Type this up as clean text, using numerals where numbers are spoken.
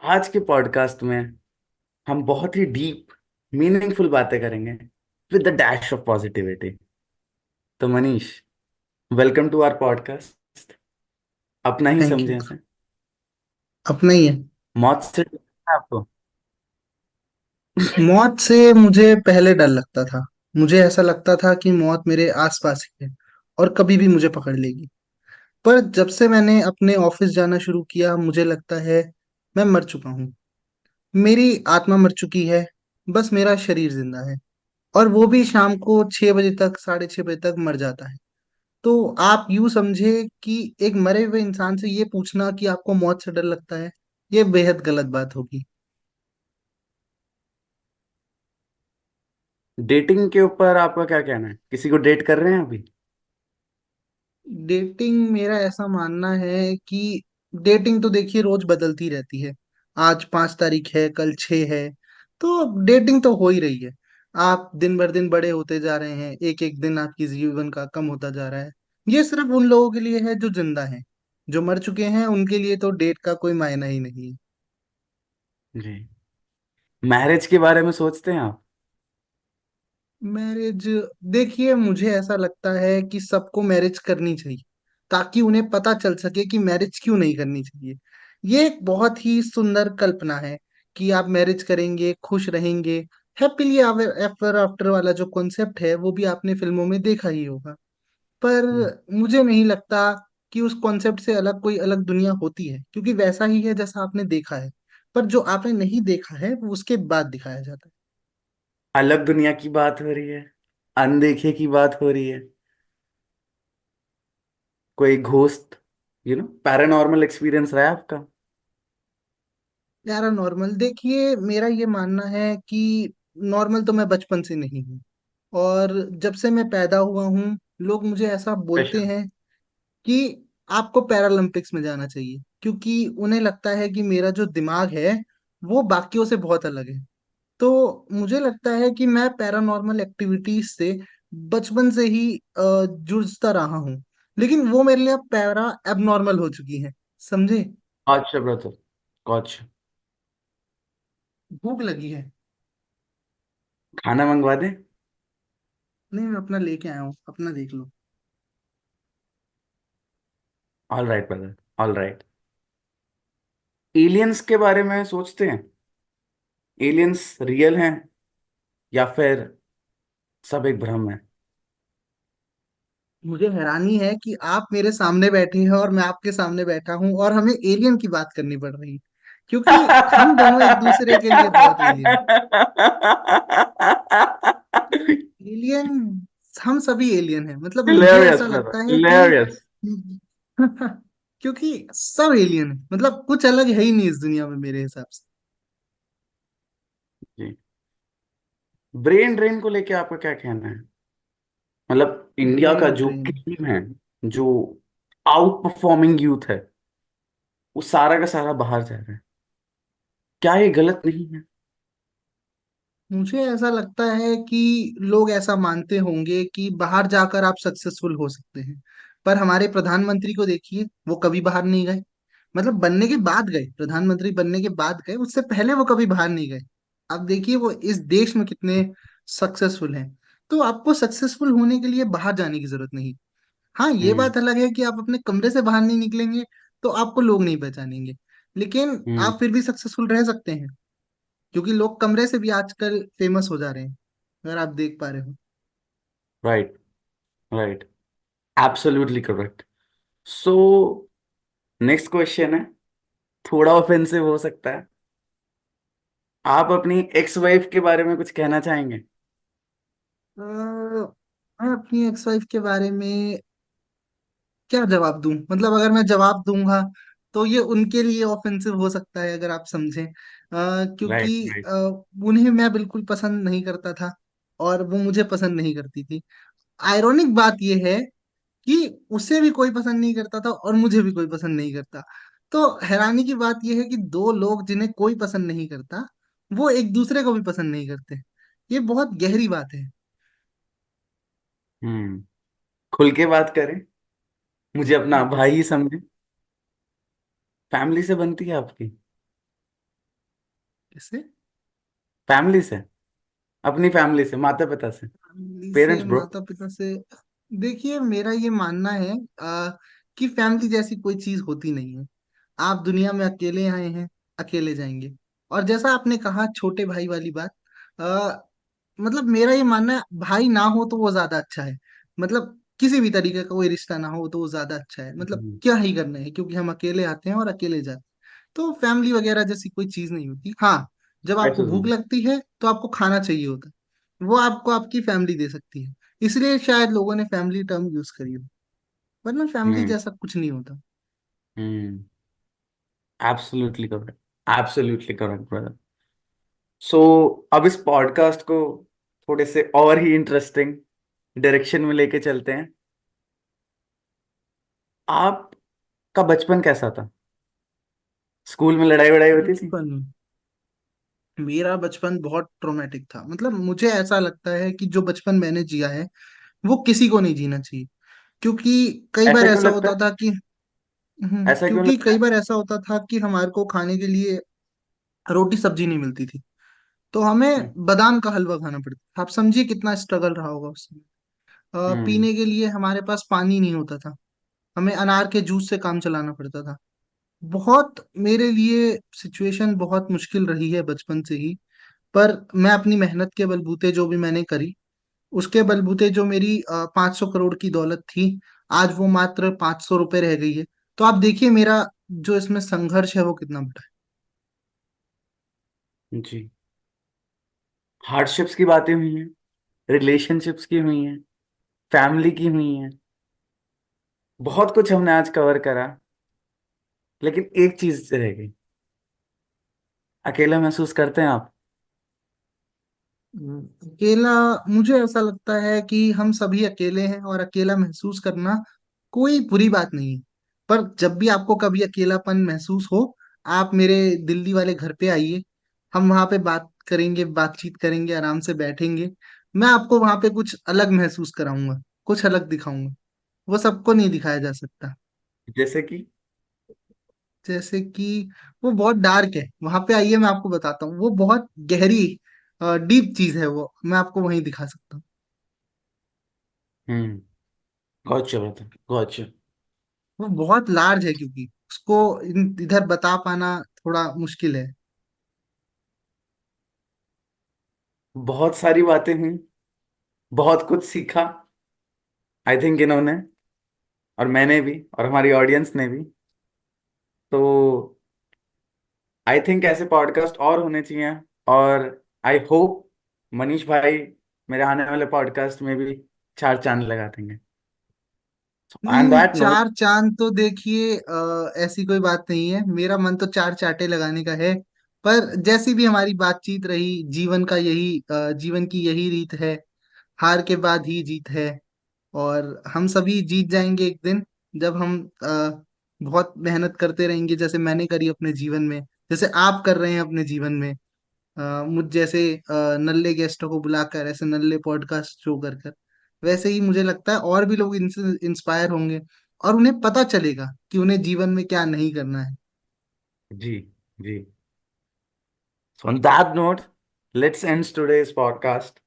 आज के पॉडकास्ट में हम बहुत ही डीप मीनिंगफुल बातें करेंगे with the dash of positivity. तो Manish, welcome to our podcast. अपना ही थैंक यू। समझे इसे। अपना ही है। मौत से डर है आपको? मौत से मुझे पहले डर लगता था। मुझे ऐसा लगता था कि मौत मेरे आसपास ही है और कभी भी मुझे पकड़ लेगी। पर जब से मैंने अपने ऑफिस जाना शुरू किया मुझे लगता है मैं मर चुका हूँ। मेरी आत्मा मर चुकी है। बस मेरा शरीर जिंदा है। और वो भी शाम को 6 बजे तक, 6:30 बजे तक मर जाता है। तो आप यूं समझे कि एक मरे हुए इंसान से ये पूछना कि आपको मौत से डर लगता है, ये बेहद गलत बात होगी। डेटिंग के ऊपर आपका क्या कहना है? किसी को डेट कर रहे हैं अभी? डेटिंग, मेरा ऐसा मानना है कि डेटिंग तो देखिए रोज बदलती रहती है। आज 5 तारीख है, कल 6 है। तो डेटिंग तो हो ही रही है। आप दिन भर दिन बड़े होते जा रहे हैं, एक एक दिन आपकी जीवन का कम होता जा रहा है। ये सिर्फ उन लोगों के लिए है जो जिंदा हैं। जो मर चुके हैं उनके लिए तो डेट का कोई मायना ही नहीं है। जी। मैरिज के बारे में सोचते हैं आप? मैरिज, देखिए मुझे ऐसा लगता है कि सबको मैरिज करनी चाहिए ताकि उन्हें पता चल सके कि मैरिज क्यों नहीं करनी चाहिए। ये एक बहुत ही सुंदर कल्पना है कि आप मैरिज करेंगे, खुश रहेंगे, हैप्पीली एवर आफ्टर वाला जो कॉन्सेप्ट है वो भी आपने फिल्मों में देखा ही होगा। पर मुझे नहीं लगता कि उस कॉन्सेप्ट से अलग कोई अलग दुनिया होती है, क्योंकि वैसा ही है जैसा आपने देखा है। पर जो आपने नहीं देखा है वो उसके बाद दिखाया जाता है। अलग दुनिया की बात हो रही है, अनदेखे की बात हो रही है, कोई घोस्ट, पैरानॉर्मल एक्सपीरियंस रहा है आपका? यार नॉर्मल, देखिए मेरा ये मानना है कि नॉर्मल तो मैं बचपन से नहीं हूँ। और जब से मैं पैदा हुआ हूँ लोग मुझे ऐसा बोलते स्पेशल। हैं कि आपको पैरालंपिक्स में जाना चाहिए, क्योंकि उन्हें लगता है कि मेरा जो दिमाग है वो बाकियों से बहुत अलग है। तो मुझे लगता है कि मैं पैरानॉर्मल एक्टिविटीज से बचपन से ही जूझता रहा हूँ। लेकिन वो मेरे लिए अब पैरा एबनॉर्मल हो चुकी है। समझे? अच्छा ब्रदर, कॉच। भूख लगी है। खाना मंगवा दे। नहीं, मैं अपना लेके आया हूँ, अपना देख लो। All right brother, all right. Aliens के बारे में सोचते हैं? एलियंस रियल हैं या फिर सब एक भ्रम है? मुझे हैरानी है कि आप मेरे सामने बैठे हैं और मैं आपके सामने बैठा हूँ और हमें एलियन की बात करनी पड़ रही है, क्योंकि हम दोनों एक दूसरे के लिए बहुत एलियन। एलियन, हम सभी एलियन हैं, मतलब मुझे हिलेरियस ऐसा ब्रदर, लगता है कि हिलेरियस। क्योंकि सब एलियन है, मतलब कुछ अलग है ही नहीं इस दुनिया में मेरे हिसाब से। जी। ब्रेन ड्रेन को लेके आपका क्या कहना है? मतलब इंडिया का ब्रेन जो ड्रेन, टीम है, जो आउट परफॉर्मिंग यूथ है, वो सारा का सारा बाहर जा रहा है। क्या ये गलत नहीं है? मुझे ऐसा लगता है कि लोग ऐसा मानते होंगे कि बाहर जाकर आप सक्सेसफुल हो सकते हैं। पर हमारे प्रधानमंत्री को देखिए, वो कभी बाहर नहीं गए। मतलब बनने के बाद गए, प्रधानमंत्री बनने के बाद गए, उससे पहले वो कभी बाहर नहीं गए। अब देखिए वो इस देश में कितने सक्सेसफुल हैं। तो आपको सक्सेसफुल होने के लिए बाहर जाने की जरूरत नहीं। हाँ, ये हम्म। बात अलग है कि आप अपने कमरे से बाहर नहीं निकलेंगे तो आपको लोग नहीं पहचानेंगे। लेकिन हम्म। आप फिर भी सक्सेसफुल रह सकते हैं, क्योंकि लोग कमरे से भी आजकल फेमस हो जा रहे हैं, अगर आप देख पा रहे हो। Right, right. Absolutely correct. So next question है, थोड़ा ऑफेंसिव हो सकता है। आप अपनी एक्स वाइफ के बारे में कुछ कहना चाहेंगे? मैं अपनी एक्स वाइफ के बारे में क्या जवाब दूं? मतलब अगर मैं जवाब दूंगा तो ये उनके लिए ऑफेंसिव हो सकता है, अगर आप समझें। क्योंकि राइट, राइट। अ, उन्हें मैं बिल्कुल पसंद नहीं करता था और वो मुझे पसंद नहीं करती थी। आयरॉनिक बात यह है कि उसे भी कोई पसंद नहीं करता था और मुझे भी कोई पसंद नहीं करता। तो हैरानी की बात यह है कि दो लोग जिन्हें कोई पसंद नहीं करता वो एक दूसरे को भी पसंद नहीं करते। ये बहुत गहरी बात है। हम्म। खुल के बात करें, मुझे अपना भाई ही समझे। फैमिली से बनती है आपकी? कैसे? फैमिली से, अपनी फैमिली से, माता पिता से, फैमिली से, पेरेंट्स ब्रो। माता पिता से। देखिए, मेरा ये मानना है कि फैमिली जैसी कोई चीज होती नहीं है। आप दुनिया में अकेले आए हैं, अकेले जाएंगे। और जैसा आपने कहा छोटे भाई वाली बात, आ, मतलब मेरा ये मानना है, भाई ना हो तो वो ज्यादा अच्छा है। मतलब किसी भी तरीके का कोई रिश्ता ना हो तो वो ज्यादा अच्छा है। मतलब क्या ही करना है, क्योंकि हम अकेले आते हैं और अकेले जाते हैं। तो फैमिली वगैरह जैसी कोई चीज नहीं होती। हाँ, जब आपको भूख एब्सोल्युटली। लगती है तो आपको खाना चाहिए होता है, वो आपको आपकी फैमिली दे सकती है। इसलिए शायद लोगों ने फैमिली टर्म यूज करी हो, वरना फैमिली हम्म। जैसा कुछ नहीं होता। Hmm. Absolutely correct. Absolutely correct brother. So अब इस पॉडकास्ट को थोड़े से और ही इंटरेस्टिंग डायरेक्शन में लेके चलते हैं। आपका बचपन कैसा था? स्कूल में लड़ाई वड़ाई होती थी? बचपन, मेरा बचपन बहुत ट्रोमेटिक था। मतलब मुझे ऐसा लगता है कि जो बचपन मैंने जिया है वो किसी को नहीं जीना चाहिए। क्योंकि कई बार ऐसा क्यों ऐसा लगता होता है? था कि ऐसा क्यों क्योंकि लगता कई है? बार ऐसा होता था कि हमारे को खाने के लिए रोटी सब्जी नहीं मिलती थी, तो हमें हम्म। बादाम का हलवा खाना पड़ता था। आप समझिए कितना स्ट्रगल रहा होगा उस समय। हम्म। पीने के लिए हमारे पास पानी नहीं होता था, हमें अनार के जूस से काम चलाना पड़ता था। बहुत मेरे लिए सिचुएशन बहुत मुश्किल रही है बचपन से ही। पर मैं अपनी मेहनत के बलबूते जो भी मैंने करी, उसके बलबूते जो मेरी 500 करोड़ की दौलत थी, आज वो मात्र 500 रुपये रह गई है। तो आप देखिए मेरा जो इसमें संघर्ष है वो कितना बड़ा जी। हार्डशिप्स की बातें हुई हैं, रिलेशनशिप्स की हुई हैं, फैमिली की हुई हैं, बहुत कुछ हमने आज कवर करा। लेकिन एक चीज रह गई। अकेला महसूस करते हैं आप? है। अकेला, मुझे ऐसा लगता है कि हम सभी अकेले हैं और अकेला महसूस करना कोई बुरी बात नहीं है। पर जब भी आपको कभी अकेलापन महसूस हो, आप मेरे दिल्ली वाले घर पे आइए। हम वहाँ पे बात करेंगे, बातचीत करेंगे, आराम से बैठेंगे। मैं आपको वहाँ पे कुछ अलग महसूस कराऊंगा, कुछ अलग दिखाऊंगा। वो सबको नहीं दिखाया जा सकता। जैसे कि? जैसे कि वो बहुत डार्क है, वहां पे आइए मैं आपको बताता हूँ। वो बहुत गहरी, डीप चीज है, वो मैं आपको वहीं दिखा सकता हूँ। Hmm. Got you brother, got you. वो बहुत लार्ज है, क्योंकि उसको इधर बता पाना थोड़ा मुश्किल है। बहुत सारी बातें हुई, बहुत कुछ सीखा, आई थिंक इन्होंने, और मैंने भी, और हमारी ऑडियंस ने भी। तो आई थिंक ऐसे पॉडकास्ट और होने चाहिए। और आई होप मनीष भाई मेरे आने वाले पॉडकास्ट में भी चार चांद लगा देंगे। नहीं ऑन नहीं, दैट नोट। चार चांद तो देखिए, ऐसी कोई बात नहीं है। मेरा मन तो चार चांटे लगाने का है। पर जैसी भी हमारी बातचीत रही, जीवन का यही जीवन की यही रीत है। हार के बाद ही जीत है। और हम सभी जीत जाएंगे एक दिन, जब हम बहुत मेहनत करते रहेंगे, जैसे मैंने करी अपने जीवन में, जैसे आप कर रहे हैं अपने जीवन में। मुझ जैसे नल्ले गेस्टों को बुलाकर, ऐसे नल्ले पॉडकास्ट शो कर कर। वैसे ही मुझे लगता है और भी लोग इनसे इंस्पायर होंगे, और उन्हें पता चलेगा कि उन्हें जीवन में क्या नहीं करना है। जी। जी। So on that note, let's end today's podcast.